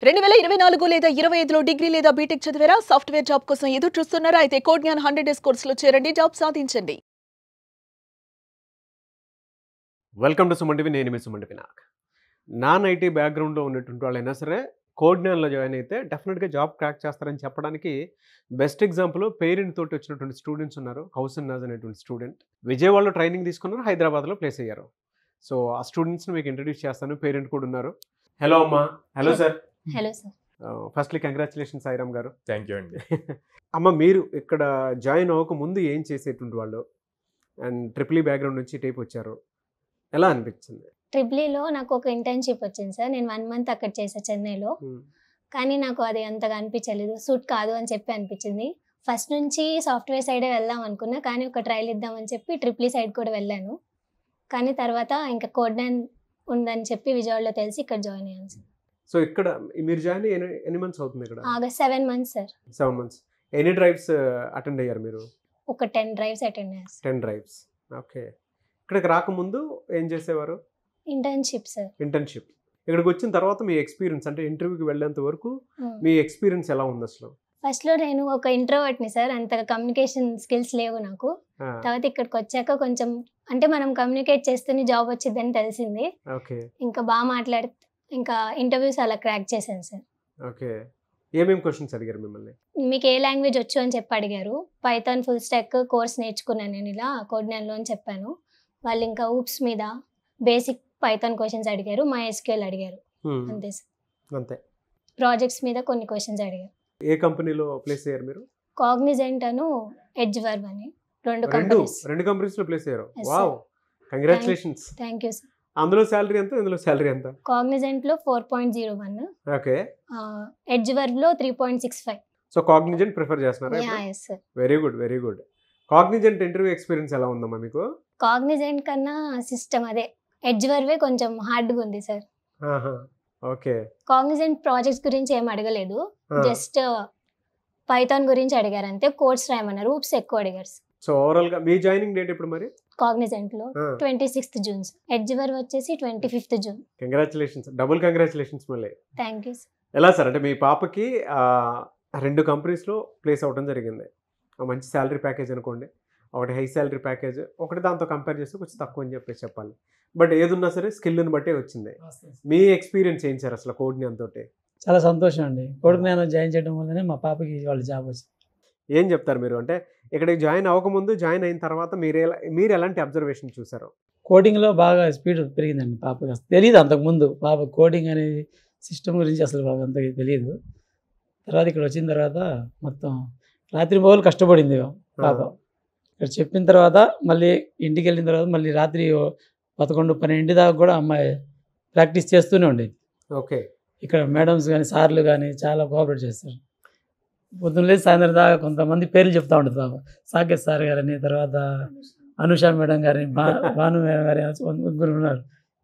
2024 లేదా 25లో డిగ్రీ లేదా బీటెక్ చదివారా? సాఫ్ట్వేర్ జాబ్ కోసం ఎదురు చూస్తున్నారా? అయితే కోడ్జ్ఞాన్ 100 డేస్ కోర్సులో చేరండి, జాబ్ సాధించండి. Welcome to Suman TV. నేను మీ సుమన్ వినాయక్. నాన్ ఐటీ బ్యాక్గ్రౌండ్లో ఉన్నటువంటి వాళ్ళైనా సరే కోడ్జ్ఞాన్లో జాయిన్ అయితే డెఫినెట్గా జాబ్ క్రాక్ చేస్తారని చెప్పడానికి బెస్ట్ ఎగ్జాంపుల్ పేరెంట్ తోటి వచ్చినటువంటి స్టూడెంట్స్ ఉన్నారు. కౌసన్ నాజ్ అనేటువంటి స్టూడెంట్ విజయవాడలో ట్రైనింగ్ తీసుకున్నారు, హైదరాబాద్లో ప్లేస్ అయ్యారు. సో ఆ స్టూడెంట్స్ని మీకు ఇంట్రడ్యూస్ చేస్తాను. పేరెంట్ కూడా ఉన్నారు. హలో అమ్మా. Hello sir. Hello sir. Firstly congratulations Sairam గారు. థ్యాంక్ యూ అండి. అమ్మ, మీరు ఇక్కడ జాయిన్ అవ్వక ముందు ఏం చేసేటువంటి వాళ్ళు అండ్ ట్రిపుల్ ఈ బ్యాక్గ్రౌండ్ నుంచి టైప్ వచ్చారు, ఎలా అనిపించింది? ట్రిపులీలో నాకు ఒక ఇంటర్న్షిప్ వచ్చింది సార్. నేను 1 month అక్కడ చేసా చెన్నైలో. కానీ నాకు అది అంతగా అనిపించలేదు, సూట్ కాదు అని చెప్పి అనిపించింది. ఫస్ట్ నుంచి సాఫ్ట్వేర్ సైడే వెళ్దాం అనుకున్నా, కానీ ఒక ట్రయల్ ఇద్దామని చెప్పి ట్రిపులీ సైడ్ కూడా వెళ్ళాను. కానీ తర్వాత ఇంకా కోడ్జ్ఞాన్ ఉందని చెప్పి విజయవాడలో తెలిసి ఇక్కడ జాయిన్ అయ్యాను సార్. సో ఇక్కడ మీరు జాయిన్ ఎన్ని మంత్స్ అవుతుంది? ఇక్కడ ఆగస్ట్ 7 months సార్. 7 months. ఎన్ని డ్రైవ్స్ అటెండ్ అయ్యారు మీరు? ఒక 10 drives అటెండ్ అయ్యాను సార్. 10 డ్రైవ్స్. ఓకే. ఇక్కడికి రాకముందు ఏం చేసేవారు? Internship sir. ఇంటర్న్షిప్. ఇక్కడికి వచ్చిన తర్వాత మీ ఎక్స్పీరియన్స్, అంటే ఇంటర్వ్యూకి వెళ్ళేంత వరకు మీ ఎక్స్పీరియన్స్ ఎలా ఉంది అసలు? ఫస్ట్లో నేను ఒక ఇంట్రోవర్ట్ని సార్, అంతగా కమ్యూనికేషన్ స్కిల్స్ లేవు నాకు. తర్వాత ఇక్కడికి వచ్చాక కొంచెం అంటే మనం కమ్యూనికేట్ చేస్తేనే జాబ్ వచ్చిందని తెలిసింది. ఓకే. ఇంకా బాగా ఇంకా ఇంటర్వ్యూస్ అలా క్రాక్ చేశాను సార్. ఓకే. ఏమేమి క్వశ్చన్స్ అడిగారు మిమ్మల్ని? మీకు ఏ లాంగ్వేజ్ వచ్చు అని చెప్పి అడిగారు. పైథాన్ ఫుల్ స్టాక్ కోర్స్ నేర్చుకున్నాను నేను ఇలా కోడ్జ్ఞాన్లో అని చెప్పాను. వాళ్ళు ఇంకా ఊప్స్ మీద బేసిక్ పైథాన్ క్వశ్చన్స్ అడిగారు, MySQL అడిగారు. అంతే సార్. అంతే. ప్రాజెక్ట్స్ మీద కొన్ని క్వశ్చన్స్ అడిగారు. ఏ కంపెనీలో ప్లేస్ అయ్యారు మీరు? కాగ్నిజెంట్ అను ఎడ్జ్వర్బ్ అని రెండు కంపెనీస్ లో ప్లేస్ అయ్యారు. Wow, congratulations. Thank you sir. అందులో శాలరీ ఎంత, ఇందులో శాలరీ ఎంత? కాగ్నిజెంట్ లో 4.01. ఓకే. ఎడ్జ్వర్బ్ లో 3.65. సో కాగ్నిజెంట్ ప్రిఫర్ చేస్తున్నారా? yes sir. Very good, very good. Cognizant interview experience ఎలా ఉందమ్మా మీకు? కాగ్నిజెంట్ కన్నా సిస్టమ్ అదే ఎడ్జ్వర్బే కొంచెం హార్డ్గా ఉంది సార్. ఓకే. కాగ్నిజెంట్ ప్రాజెక్ట్స్ గురించి ఏం అడగలేదు, జస్ట్ పైథాన్ గురించి అడిగారు అంతే. కోడ్స్ రాయమన్నారు, ఊప్స్ ఎక్కువ అడిగారు. సో ఓవరాల్ గా మీ జాయినింగ్ డేట్ ఎప్పుడు మరి? కాగ్నిజెంట్ లో 26th June, ఎడ్జ్వర్బ్ వచ్చేసి 25th June. Congratulations, double congratulations మళ్ళీ. Thank you sir. ఎలా సార్, అంటే మీ పాపకి 2 కంపెనీస్లో ప్లేస్ అవ్వడం జరిగింది. మంచి శాలరీ ప్యాకేజ్ అనుకోండి, ఒకటి హై శాలరీ ప్యాకేజ్, ఒకటి దాంతో కంపేర్ చేస్తే కొంచెం తక్కువ అని చెప్పేసి చెప్పాలి. బట్ ఏదున్నా సరే స్కిల్ని బట్టే వచ్చింది. మీ ఎక్స్పీరియన్స్ ఏంటి సార్ అసలు కోడ్జ్ఞాన్ తోటి? చాలా సంతోషం అండి. కోడ్జ్ఞాన్ జాయిన్ చేయడం వల్లనే మా పాపకి వాళ్ళ జాబ్ వచ్చింది. ఏం చెప్తారు మీరు, అంటే ఇక్కడికి జాయిన్ అవ్వకముందు, జాయిన్ అయిన తర్వాత మీరు ఎలాంటి అబ్జర్వేషన్ చూసారు? కోడింగ్లో బాగా స్పీడ్ పెరిగిందండి పాపకి. అసలు తెలియదు అంతకుముందు పాప కోడింగ్ అనేది సిస్టమ్ గురించి అసలు బాగా అంతగా తెలియదు. తర్వాత ఇక్కడ వచ్చిన తర్వాత మొత్తం రాత్రి పగలు కష్టపడింది పాప. ఇక్కడ చెప్పిన తర్వాత మళ్ళీ ఇంటికి వెళ్ళిన తర్వాత మళ్ళీ రాత్రి 11-12 దాకా కూడా అమ్మాయి ప్రాక్టీస్ చేస్తూనే ఉండేది. ఓకే. ఇక్కడ మేడమ్స్ కానీ సార్లు కానీ చాలా కోఆపరేట్ చేస్తారు. పొద్దున్న లేదు సాయంత్రం దాకా కొంతమంది పేర్లు చెప్తా ఉంటుంది పాప. సాకేత్ సార్ గారని, తర్వాత అనుష మేడం గారిని, భాను మేడం గారి ముగ్గురు ఉన్నారు.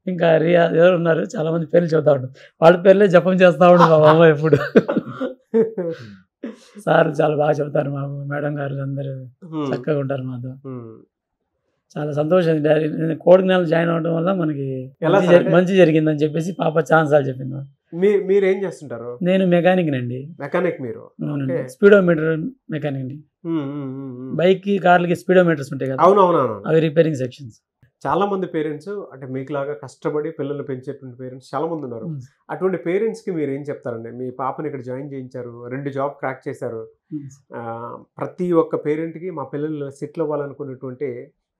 ఇంకా రియా ఎవరు ఉన్నారు, చాలా మంది పేర్లు చెప్తా ఉంటారు. వాళ్ళ పేర్లే జపం చేస్తూ ఉంటుంది మా అమ్మ ఎప్పుడు. సార్ చాలా బాగా చెప్తారు, మా మేడం గారు అందరూ చక్కగా ఉంటారు మాతో. చాలా సంతోషం. కోడ్జ్ఞాన్ జాయిన్ అవ్వడం వల్ల మనకి మంచి జరిగిందని చెప్పేసి పాప ఛాన్సాలు చెప్పింది. మీరేం చేస్తుంటారు? నేను మెకానిక్ నండి. మెకానిక్ మీరు? స్పీడోమీటర్ మెకానిక్ అండి. బైక్ కి కార్లకి స్పీడోమీటర్స్ ఉంటాయి కదా, అవునవునవును, అవి రిపేరింగ్ సెక్షన్స్. చాలా మంది పేరెంట్స్, అంటే మీకులాగా కష్టపడి పిల్లలు పెంచేటువంటి పేరెంట్స్ చాలా మంది ఉన్నారు. అటువంటి పేరెంట్స్ కి మీరు ఏం చెప్తారండి? మీ పాపని ఇక్కడ జాయిన్ చేయించారు, 2 జాబ్ క్రాక్ చేశారు. ప్రతి ఒక్క పేరెంట్ కి మా పిల్లలు సెటిల్ అవ్వాలనుకునేటువంటి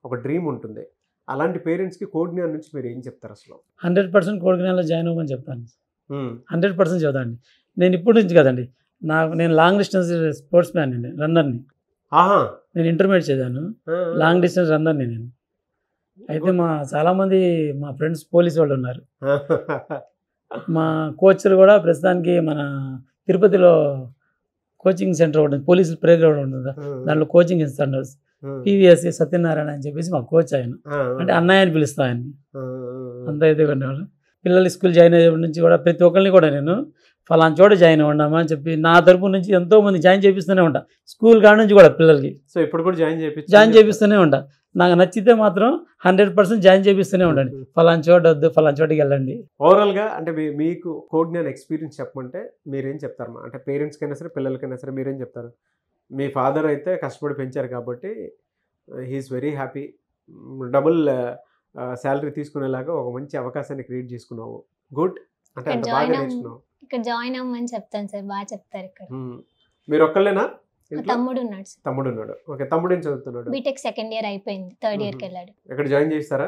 ఒక డ్రీమ్ ఉంటుంది. అలాంటి పేరెంట్స్ కి కోడ్జ్ఞాన్ నుంచి మీరు ఏం చెప్తారు అసలు? 100% కోడ్జ్ఞాన్లో జాయిన్ అవ్వమని చెప్తాను. 100% చెప్తానండి. నేను ఇప్పటి నుంచి కదండి, నేను లాంగ్ డిస్టెన్స్ స్పోర్ట్స్ మ్యాన్ అండి, రన్నర్ని. నేను ఇంటర్మీడియట్ చదివాను, లాంగ్ డిస్టెన్స్ రన్నర్ని నేను. అయితే చాలామంది మా ఫ్రెండ్స్ పోలీసు వాళ్ళు ఉన్నారు. మా కోచ్లు కూడా ప్రస్తుతానికి మన తిరుపతిలో కోచింగ్ సెంటర్ ఉంటుంది, పోలీసు ప్లే గ్రౌండ్ ఉంటుంది, దాంట్లో కోచింగ్ ఇస్తున్నారు. PVSC సత్యనారాయణ అని చెప్పేసి మా కోచ్ ఆయన, అంటే అన్నయ్య అని పిలుస్తా ఆయన్ని. అంత అయితే కొనేవాళ్ళు. పిల్లలు స్కూల్ జాయిన్ అయ్యే నుంచి కూడా ప్రతి ఒక్కరిని కూడా నేను ఫలానా చోట జాయిన్ అవ్వడామా అని చెప్పి నా తరపు నుంచి ఎంతో మంది జాయిన్ చేపిస్తూనే ఉంటా. స్కూల్ కాడ నుంచి కూడా పిల్లలకి. సో ఇప్పుడు కూడా జాయిన్ చేపిస్తూనే ఉంటా. నాకు నచ్చితే మాత్రం 100% జాయిన్ చేపిస్తూనే ఉండండి. ఫలానా చోట వద్దు, ఫలానా చోటికి వెళ్ళండి. ఓవరాల్గా అంటే మీకు కోడ్ జ్ఞాన్ ఎక్స్పీరియన్స్ చెప్పమంటే మీరేం చెప్తారమ్మా? అంటే పేరెంట్స్కైనా సరే పిల్లలకైనా సరే మీరేం చెప్తారు? మీ ఫాదర్ అయితే కష్టపడి పెంచారు కాబట్టి he is very happy. Double salary తీసుకునేలాగా ఒక మంచి అవకాశాన్ని క్రియేట్ చేసుకున్నావు. గుడ్. అంటే అంత బాగా నేర్చుకున్నావు. ఇక్కడ జాయిన్ అవ్వమని చెప్తాను సార్, బాగా చెప్తారు ఇక్కడ. మీరు ఒక్కళ్ళేనా? తమ్ముడు ఉన్నాడు సార్. తమ్ముడు ఉన్నాడు. ఓకే. తమ్ముడు ఏం చదువుతున్నాడు? బీటెక్ సెకండ్ ఇయర్ అయిపోయింది, థర్డ్ ఇయర్కి వెళ్ళాడు. ఎక్కడ జాయిన్ చేస్తారా?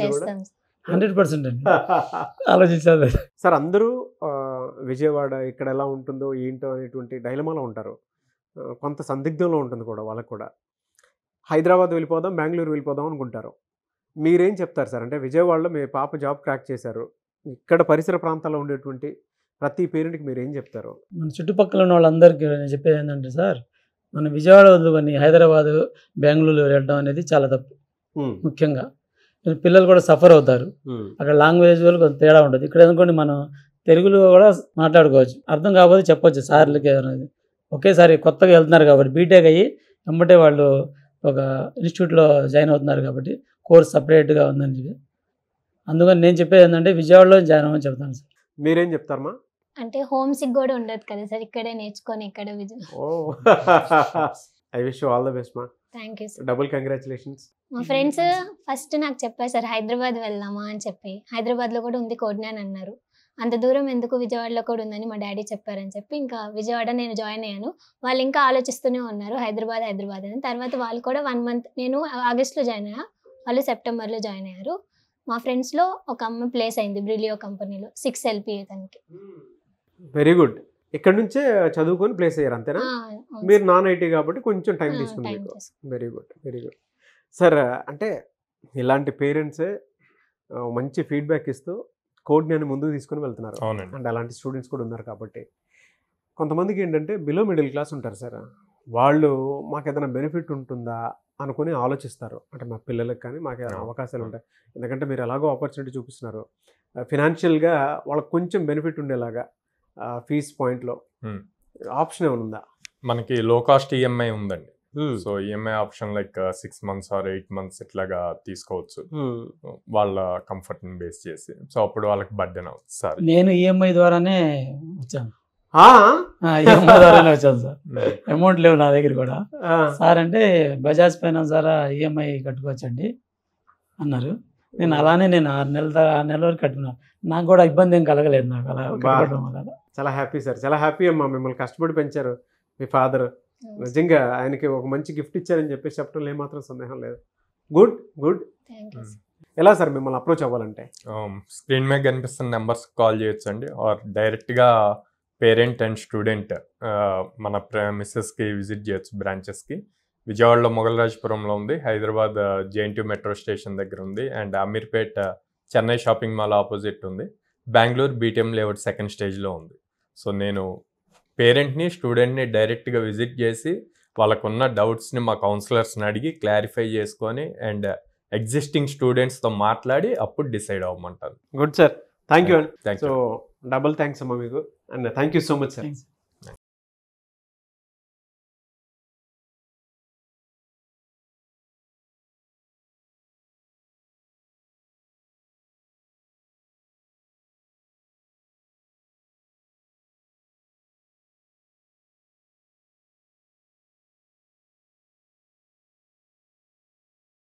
చేస్తాం 100% అండి. ఆలోచించాలి సార్. అందరూ విజయవాడ ఇక్కడ ఎలా ఉంటుందో ఏంటో అనేటువంటి డైలమాలో ఉంటారు. కొంత సందిగ్ధంలో ఉంటుంది కూడా వాళ్ళకు కూడా. హైదరాబాద్ వెళ్ళిపోదాం, బెంగళూరు వెళ్ళిపోదాం అనుకుంటారు. మీరేం చెప్తారు సార్? అంటే విజయవాడలో మీ పాప జాబ్ క్రాక్ చేశారు. ఇక్కడ పరిసర ప్రాంతాల్లో ఉండేటువంటి ప్రతి పేరెంట్కి మీరు ఏం చెప్తారు? మన చుట్టుపక్కల ఉన్న వాళ్ళందరికీ నేను చెప్పేది ఏంటంటే సార్, మన విజయవాడ వదులుకొని హైదరాబాద్, బెంగళూరు వెళ్ళడం అనేది చాలా తప్పు. ముఖ్యంగా పిల్లలు కూడా సఫర్ అవుతారు. అక్కడ లాంగ్వేజ్ వల్ల కొంత తేడా ఉంటుంది. ఇక్కడ అనుకోండి మనం తెలుగులో కూడా మాట్లాడుకోవచ్చు, అర్థం కాకపోతే చెప్పొచ్చు సార్లకి. అనేది ఒకేసారి కొత్తగా వెళ్తున్నారు కాబట్టి బీటెక్ అయ్యి వెంబటే వాళ్ళు ఒక ఇన్స్టిట్యూట్లో జాయిన్ అవుతున్నారు కాబట్టి కోర్స్ సపరేట్గా ఉందని చెప్పి, అందుకని నేను చెప్పేది ఏంటంటే విజయవాడలో జాయిన్ అవ్వమని చెప్తాను సార్. మీరేం చెప్తారమ్మా? అంటే హోమ్ సిక్ కూడా ఉండదు కదా సార్, ఇక్కడే నేర్చుకొని ఇక్కడ I wish you all the best మా. Thank you sir. Double congratulations. మా ఫ్రెండ్స్ ఫస్ట్ నాకు చెప్పారు సార్ హైదరాబాద్ వెళ్దామా అని చెప్పి. హైదరాబాద్లో కూడా ఉంది కోడ్ జ్ఞాన్ అన్నారు. అంత దూరం ఎందుకు, విజయవాడలో కూడా ఉందని మా డాడీ చెప్పారని చెప్పి ఇంకా విజయవాడ నేను జాయిన్ అయ్యాను. వాళ్ళు ఇంకా ఆలోచిస్తూనే ఉన్నారు హైదరాబాద్ అని. తర్వాత వాళ్ళు కూడా 1 month, నేను ఆగస్ట్లో జాయిన్ అయ్యా, వాళ్ళు సెప్టెంబర్లో జాయిన్ అయ్యారు. మా ఫ్రెండ్స్లో ఒక అమ్మ ప్లేస్ అయింది బ్రిలియో కంపెనీలో 6 LPA తనకి. Very good. ఇక్కడ నుంచే చదువుకొని ప్లేస్ అయ్యారు అంతేనా? మీరు నాన్ ఐటీ కాబట్టి కొంచెం టైం తీసుకుంది మీకు. Very good, very good sir. అంటే ఇలాంటి పేరెంట్సే మంచి ఫీడ్బ్యాక్ ఇస్తూ కోడ్ జ్ఞాన్ని ముందుకు తీసుకొని వెళ్తున్నారు. అండ్ అలాంటి స్టూడెంట్స్ కూడా ఉన్నారు కాబట్టి. కొంతమందికి ఏంటంటే బిలో మిడిల్ క్లాస్ ఉంటారు సార్, వాళ్ళు మాకు ఏదైనా బెనిఫిట్ ఉంటుందా అనుకుని ఆలోచిస్తారు. అంటే మా పిల్లలకు కానీ మాకు ఏదైనా అవకాశాలు ఉంటాయి, ఎందుకంటే మీరు ఎలాగో ఆపర్చునిటీ చూపిస్తున్నారు. ఫినాన్షియల్గా వాళ్ళకి కొంచెం బెనిఫిట్ ఉండేలాగా ఫీజ్ పాయింట్లో ఆప్షన్ ఏమైనా ఉందా? మనకి లో కాస్ట్ ఈఎంఐ ఉందండి. So EMI option like 6 months or 8 months ఇట్లాగా తీసుకోవచ్చు వాళ్ళ కంఫర్ట్ ని బేస్ చేసి. సో అప్పుడు వాళ్ళకి బర్డెన్ అవుతుంది సార్. నేను ఈఎంఐ ద్వారానే వచ్చాను. ఈఎంఐ ద్వారానే వచ్చాను సార్. అమౌంట్ లేవు నా దగ్గర కూడా. సార్ అంటే బజాజ్ ఫైనాన్స్ ద్వారా ఈఎంఐ కట్టుకోవచ్చండి అన్నారు. నేను అలానే 6 నెలల వరకు కట్టుకున్నాను. నాకు కూడా ఇబ్బంది ఏం కలగలేదు నాకు అలా కట్టుకోవడం వల్ల. చాలా హ్యాపీ సార్, చాలా హ్యాపీ అమ్మా. మిమ్మల్ని కష్టపడి పెంచారు మీ ఫాదర్. నిజంగా ఆయనకి ఒక మంచి గిఫ్ట్ ఇచ్చారని చెప్పేసి చెప్పడంలో ఏమాత్రం సందేహం లేదు. Good good. ఎలా సార్ మిమ్మల్ని అప్రోచ్ అవ్వాలంటే? స్క్రీన్ మీద కనిపిస్తున్న నెంబర్స్ కాల్ చేయొచ్చు అండి, ఆర్ డైరెక్ట్గా పేరెంట్ అండ్ స్టూడెంట్ మన మిస్సెస్కి విజిట్ చేయొచ్చు బ్రాంచెస్కి. విజయవాడలో మొగలరాజపురంలో ఉంది, హైదరాబాద్ JNTU మెట్రో స్టేషన్ దగ్గర ఉంది, and Ameerpet Chennai shopping mall opposite ఉంది, Bengaluru BTM layout 2nd stage ఉంది. సో నేను పేరెంట్ని స్టూడెంట్ని డైరెక్ట్గా విజిట్ చేసి వాళ్ళకున్న డౌట్స్ని మా కౌన్సిలర్స్ని అడిగి క్లారిఫై చేసుకొని అండ్ ఎగ్జిస్టింగ్ స్టూడెంట్స్తో మాట్లాడి అప్పుడు డిసైడ్ అవ్వమంటాను. Good sir, thank you. Thank so you. Double thanks అమ్మా మీకు, and thank you so much sir.